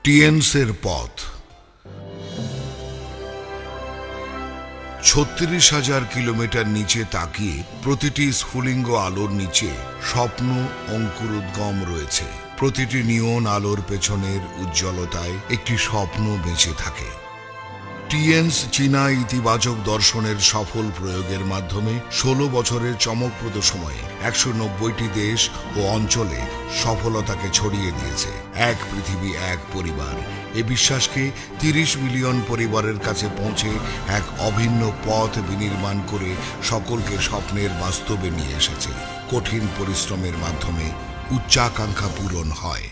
টিএনসের পথ ৩৬,০০০ কিলোমিটার নিচে তাকিয়ে প্রতিটি স্ফুলিঙ্গ আলোর নিচে স্বপ্ন অঙ্কুরোদ্গম রয়েছে। প্রতিটি নিয়ন আলোর পেছনের উজ্জ্বলতায় একটি স্বপ্ন বেঁচে থাকে। টিএনস চীনা ইতিবাচক দর্শনের সফল প্রয়োগের মাধ্যমে ১৬ বছরের চমকপ্রদ সময়ে ১৯০টি দেশ ও অঞ্চলে সফলতাকে ছড়িয়ে দিয়েছে। এক পৃথিবী এক পরিবার এ বিশ্বাসকে ৩০ মিলিয়ন পরিবারের কাছে পৌঁছে এক অভিন্ন পথ বিনির্মাণ করে সকলকে স্বপ্নের বাস্তবে নিয়ে এসেছে। কঠিন পরিশ্রমের মাধ্যমে উচ্চাকাঙ্ক্ষা পূরণ হয়।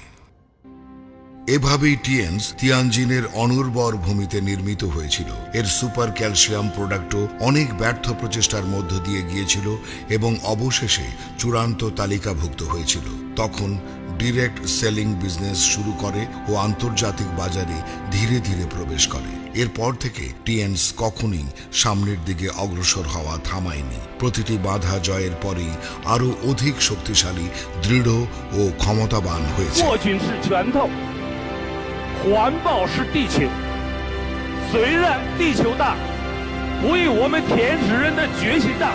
এভাবেই টিএনস তিয়ানজিনের অনুর্বর ভূমিতে নির্মিত হয়েছিল। এর সুপার ক্যালসিয়াম প্রোডাক্টও অনেক ব্যর্থ প্রচেষ্টার মধ্য দিয়ে গিয়েছিল এবং অবশেষে চূড়ান্ত তালিকাভুক্ত হয়েছিল। তখন ডিরেক্ট সেলিং বিজনেস শুরু করে ও আন্তর্জাতিক বাজারে ধীরে ধীরে প্রবেশ করে। এরপর থেকে টিএনস কখনই সামনের দিকে অগ্রসর হওয়া থামায়নি। প্রতিটি বাধা জয়ের পরেই আরো অধিক শক্তিশালী, দৃঢ় ও ক্ষমতাবান হয়েছে।环抱是地球，虽然地球大，不与我们天使人的决心大。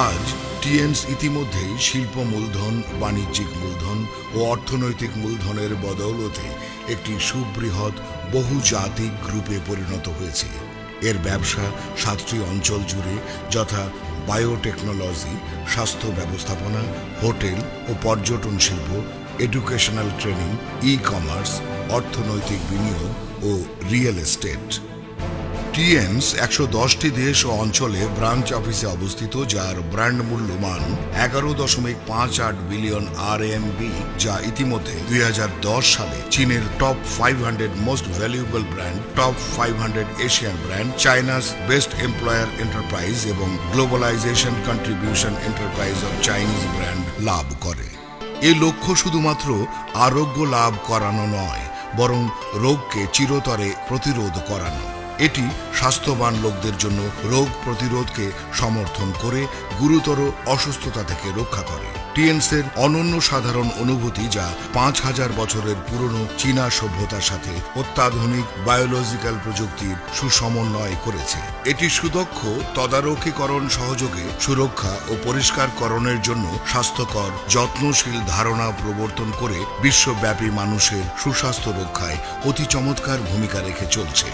আজ টিএনস ইতিমধ্যে শিল্প মূলধন, বাণিজ্যিক মূলধন ও অর্থনৈতিক মূলধনের বদৌলতে একটি সুবৃহৎ বহুজাতিক গ্রুপে পরিণত হয়েছে। এর ব্যবসা ৭টি অঞ্চল জুড়ে, যথা বায়োটেকনোলজি, স্বাস্থ্য ব্যবস্থাপনা, হোটেল ও পর্যটন শিল্প, এডুকেশনাল ট্রেনিং, ই কমার্স, অর্থনৈতিক বিনিয়োগ ও রিয়েল এস্টেট। টিএনস ১১০টি দেশ ও অঞ্চলে ব্রাঞ্চ অফিসে অবস্থিত, যার ব্র্যান্ড মূল্যমান ১১.৫৮ বিলিয়ন RMB, যা ইতিমধ্যে ২০১০ সালে চীনের top 500 most valuable brand, top 500 Asian brand, China's best employer enterprise এবং globalisation contribution enterprise of Chinese brand লাভ করে। এই লক্ষ্য শুধুমাত্র আরোগ্য লাভ করানো নয়, বরং রোগকে চিরতরে প্রতিরোধ করানো। এটি স্বাস্থ্যবান লোকদের জন্য রোগ প্রতিরোধকে সমর্থন করে গুরুতর অসুস্থতা থেকে রক্ষা করে। টিএনসের অনন্য সাধারণ অনুভূতি, যা ৫,০০০ বছরের পুরনো চীনা সভ্যতার সাথে অত্যাধুনিক বায়োলজিক্যাল প্রযুক্তির সুসমন্বয় করেছে। এটি সুদক্ষ তদারকিকরণ সহযোগে সুরক্ষা ও পরিষ্কারকরণের জন্য স্বাস্থ্যকর যত্নশীল ধারণা প্রবর্তন করে বিশ্বব্যাপী মানুষের সুস্বাস্থ্য রক্ষায় অতি চমৎকার ভূমিকা রেখে চলছে।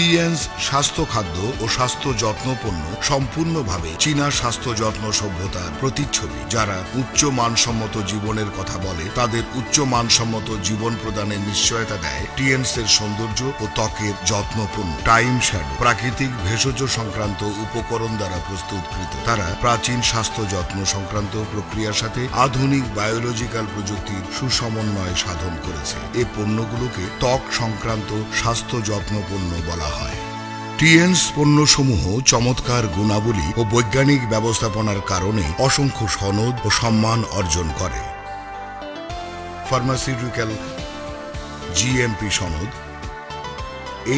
টিএনস স্বাস্থ্য খাদ্য ও স্বাস্থ্য যত্ন পণ্য সম্পূর্ণভাবে চীনা স্বাস্থ্য যত্ন সভ্যতার প্রতিচ্ছবি। যারা উচ্চ মানসম্মত জীবনের কথা বলে, তাদের উচ্চ মানসম্মত জীবন প্রদানের নিশ্চয়তা দেয় টিএনস এর সৌন্দর্য ও ত্বকের যত্ন পণ্য। টাইম শ্যাডো প্রাকৃতিক ভেষজ সংক্রান্ত উপকরণ দ্বারা প্রস্তুতকৃত। তারা প্রাচীন স্বাস্থ্য যত্ন সংক্রান্ত প্রক্রিয়ার সাথে আধুনিক বায়োলজিক্যাল প্রযুক্তির সুসমন্বয় সাধন করেছে। এই পণ্যগুলোকে ত্বক সংক্রান্ত স্বাস্থ্য যত্ন পণ্য বলা হয়। টিএনস পণ্যসমূহ চমৎকার গুণাবলী ও বৈজ্ঞানিক ব্যবস্থাপনার কারণে অসংখ্য সনদ ও সম্মান অর্জন করে। ফার্মাসিউটিক্যাল জিএমপি সনদ,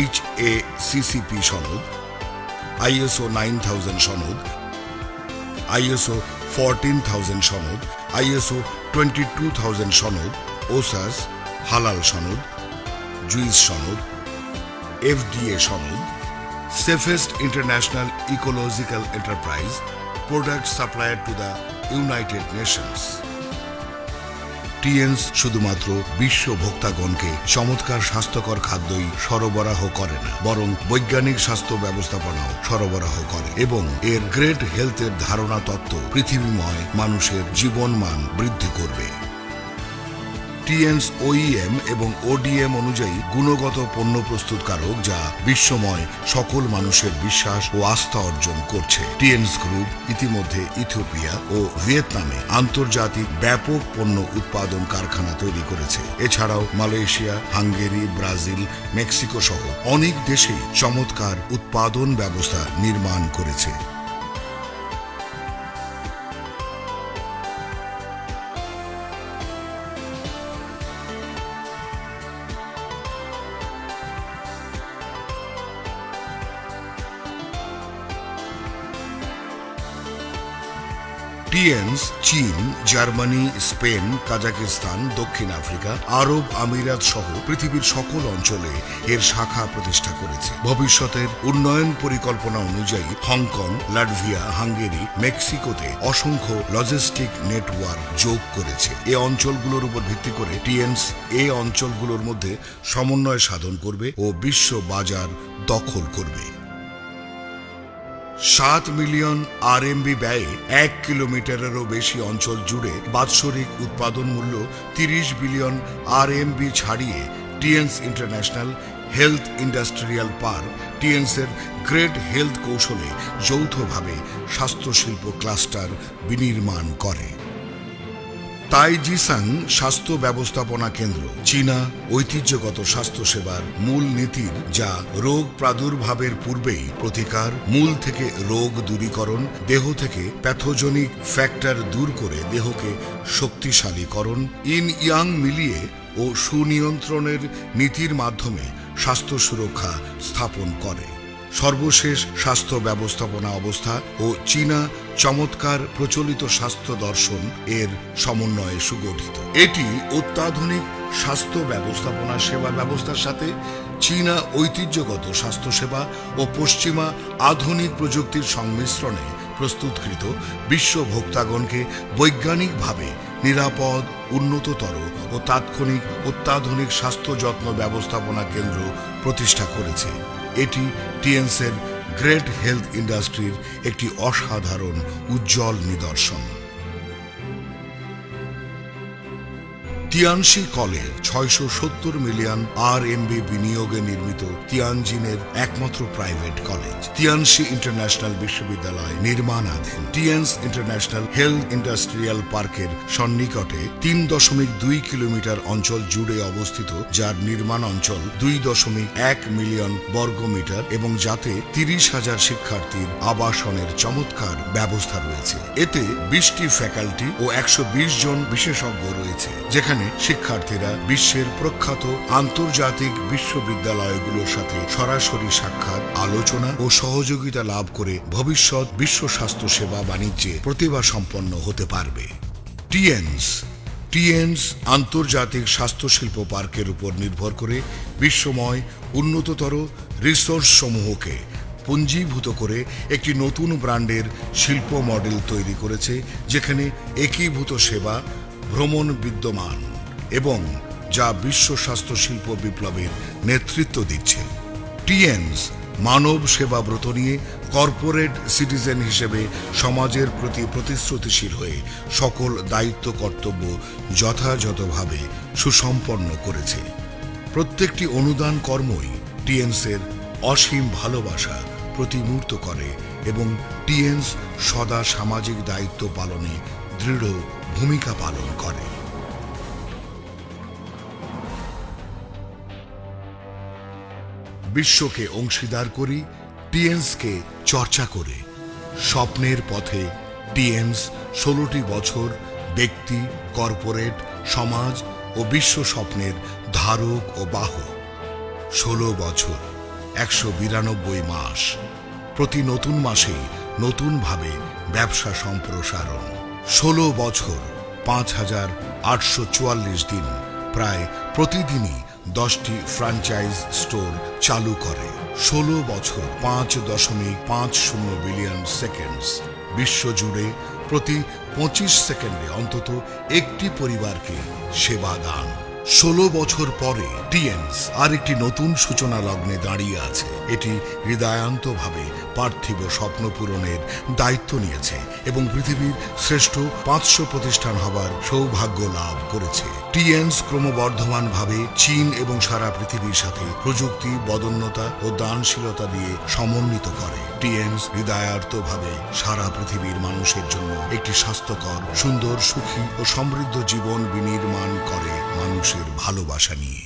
HACCP সনদ, ISO 9000 সনদ, ISO 14000 সনদ, ISO 22000 সনদ, ওসাস হালাল সনদ, জুইস সনদ, FDA সনদ, safest international ecological enterprise, product supplier to the United Nations. টিএনস শুধুমাত্র বিশ্ব ভোক্তাগণকে চমৎকার স্বাস্থ্যকর খাদ্যই সরবরাহ করে না, বরং বৈজ্ঞানিক স্বাস্থ্য ব্যবস্থাপনাও সরবরাহ করে এবং এর গ্রেট হেলথের ধারণা তত্ত্ব পৃথিবীময় মানুষের জীবনমান বৃদ্ধি করবে। টিএনস OEM এবং ODM অনুযায়ী গুণগত পণ্য প্রস্তুতকারক, যা বিশ্বময় সকল মানুষের বিশ্বাস ও আস্থা অর্জন করছে। টিএনস গ্রুপ ইতিমধ্যে ইথিওপিয়া ও ভিয়েতনামে আন্তর্জাতিক ব্যাপক পণ্য উৎপাদন কারখানা তৈরি করেছে। এছাড়াও মালয়েশিয়া, হাঙ্গেরি, ব্রাজিল, মেক্সিকো সহ অনেক দেশেই চমৎকার উৎপাদন ব্যবস্থা নির্মাণ করেছে। টিএনস চীন, জার্মানি, স্পেন, কাজাকিস্তান, দক্ষিণ আফ্রিকা, আরব আমিরাত সহ পৃথিবীর সকল অঞ্চলে এর শাখা প্রতিষ্ঠা করেছে। ভবিষ্যতের উন্নয়ন পরিকল্পনা অনুযায়ী হংকং, লাটভিয়া, হাঙ্গেরি, মেক্সিকোতে অসংখ্য লজিস্টিক নেটওয়ার্ক যোগ করেছে। এই অঞ্চলগুলোর উপর ভিত্তি করে টিএনস এই অঞ্চলগুলোর মধ্যে সমন্বয় সাধন করবে ও বিশ্ব বাজার দখল করবে। 7 মিলিয়ন আরএমবি ব্যয়ে 1 কিলোমিটারেরও বেশি অঞ্চল জুড়ে বাৎসরিক উৎপাদন মূল্য 30 বিলিয়ন আরএমবি ছাড়িয়ে TNS international health industrial park টিএনসের গ্রেট হেলথ কৌশলে যৌথভাবে স্বাস্থ্য শিল্প ক্লাস্টার বিনির্মাণ করে। তাইজিসাং স্বাস্থ্য ব্যবস্থাপনা কেন্দ্র চীনা ঐতিহ্যগত স্বাস্থ্যসেবার মূল নীতির, যা রোগ প্রাদুর্ভাবের পূর্বেই প্রতিকার, মূল থেকে রোগ দূরীকরণ, দেহ থেকে প্যাথোজেনিক ফ্যাক্টর দূর করে দেহকে শক্তিশালীকরণ, ইন ইয়াং মিলিয়ে ও সুনিয়ন্ত্রণের নীতির মাধ্যমে স্বাস্থ্য সুরক্ষা স্থাপন করে। সর্বশেষ স্বাস্থ্য ব্যবস্থাপনা অবস্থা ও চীনা চমৎকার প্রচলিত স্বাস্থ্য দর্শন এর সমন্বয়ে সুগঠিত। এটি অত্যাধুনিক স্বাস্থ্য ব্যবস্থাপনা সেবা ব্যবস্থার সাথে চীনা ঐতিহ্যগত স্বাস্থ্যসেবা ও পশ্চিমা আধুনিক প্রযুক্তির সংমিশ্রণে প্রস্তুতকৃত বিশ্ব ভোক্তাগণকে বৈজ্ঞানিকভাবে নিরাপদ, উন্নততর ও তাৎক্ষণিক অত্যাধুনিক স্বাস্থ্য যত্ন ব্যবস্থাপনা কেন্দ্র প্রতিষ্ঠা করেছে। এটি টিএনসের গ্রেট হেলথ ইন্ডাস্ট্রির একটি অসাধারণ উজ্জ্বল নিদর্শন। তিয়ানশি কলে 670 মিলিয়ন আরএমবি বিনিয়োগে নির্মিত তিয়ানজিনের একমাত্র প্রাইভেট কলেজ। তিয়ানশি ইন্টারন্যাশনাল বিশ্ববিদ্যালয় নির্মাণাধীন। টিএনস ইন্টারন্যাশনাল হেলথ ইন্ডাস্ট্রিয়াল পার্কের সন্নিকটে 3.2 কিলোমিটার অঞ্চল জুড়ে অবস্থিত, যার নির্মাণ অঞ্চল 2.1 মিলিয়ন বর্গমিটার এবং যাতে 30,000 শিক্ষার্থীর আবাসনের চমৎকার ব্যবস্থা রয়েছে। এতে 20টি ফ্যাকাল্টি ও 120 জন বিশেষজ্ঞ রয়েছে, যেখানে শিক্ষার্থীরা বিশ্বের প্রখ্যাত আন্তর্জাতিক বিশ্ববিদ্যালয়গুলোর সাথে সরাসরি সাক্ষাৎ, আলোচনা ও সহযোগিতা লাভ করে ভবিষ্যৎ বিশ্ব স্বাস্থ্য সেবা বাণিজ্যে প্রতিভা সম্পন্ন হতে পারবে। টিএনস আন্তর্জাতিক স্বাস্থ্য শিল্প পার্কের উপর নির্ভর করে বিশ্বময় উন্নততর রিসোর্স সমূহকে পুঞ্জীভূত করে একটি নতুন ব্র্যান্ডের শিল্প মডেল তৈরি করেছে, যেখানে একীভূত সেবা ভ্রমণ বিদ্যমান এবং যা বিশ্ব স্বাস্থ্য শিল্প বিপ্লবের নেতৃত্ব দিচ্ছে। টিএনস মানব সেবা ব্রত নিয়ে কর্পোরেট সিটিজেন হিসেবে সমাজের প্রতি প্রতিশ্রুতিশীল হয়ে সকল দায়িত্ব কর্তব্য যথাযথভাবে সুসম্পন্ন করেছে। প্রত্যেকটি অনুদান কর্মই টিএনসের অসীম ভালোবাসা প্রতিমূর্ত করে এবং টিএনস সদা সামাজিক দায়িত্ব পালনে দৃঢ় ভূমিকা পালন করে। বিশ্বকে অংশীদার করি টিএনসকে চর্চা করে। স্বপ্নের পথে টিএনস 16টি বছর ব্যক্তি, কর্পোরেট, সমাজ ও বিশ্ব স্বপ্নের ধারক ও বাহক। 16 বছর, 192 মাস, প্রতি নতুন মাসেই নতুনভাবে ব্যবসা সম্প্রসারণ। 16 বছর, 5,844 দিন, প্রায় প্রতিদিনই 10টি ফ্র্যাঞ্চাইজ স্টোর চালু করে। 16 বছর, 5.50 বিলিয়ন সেকেন্ডস, বিশ্বজুড়ে প্রতি 25 সেকেন্ডে অন্তত একটি পরিবারকে সেবা দান। 16 বছর পরে টিএনস আরেকটি নতুন সূচনা লগ্নে দাঁড়িয়ে আছে। এটি হৃদয়ান্তভাবে পার্থিব স্বপ্ন পূরণের দায়িত্ব নিয়েছে এবং পৃথিবীর শ্রেষ্ঠ 500 প্রতিষ্ঠান হবার সৌভাগ্য লাভ করেছে। টিএনস ক্রমবর্ধমানভাবে চীন এবং সারা পৃথিবীর সাথে প্রযুক্তি, বদন্যতা ও দানশীলতা দিয়ে সমন্বিত করে। টিএনস হৃদয়ার্তভাবে সারা পৃথিবীর মানুষের জন্য একটি স্বাস্থ্যকর, সুন্দর, সুখী ও সমৃদ্ধ জীবন বিনির্মাণ করে মানুষের ভালোবাসা নিয়ে।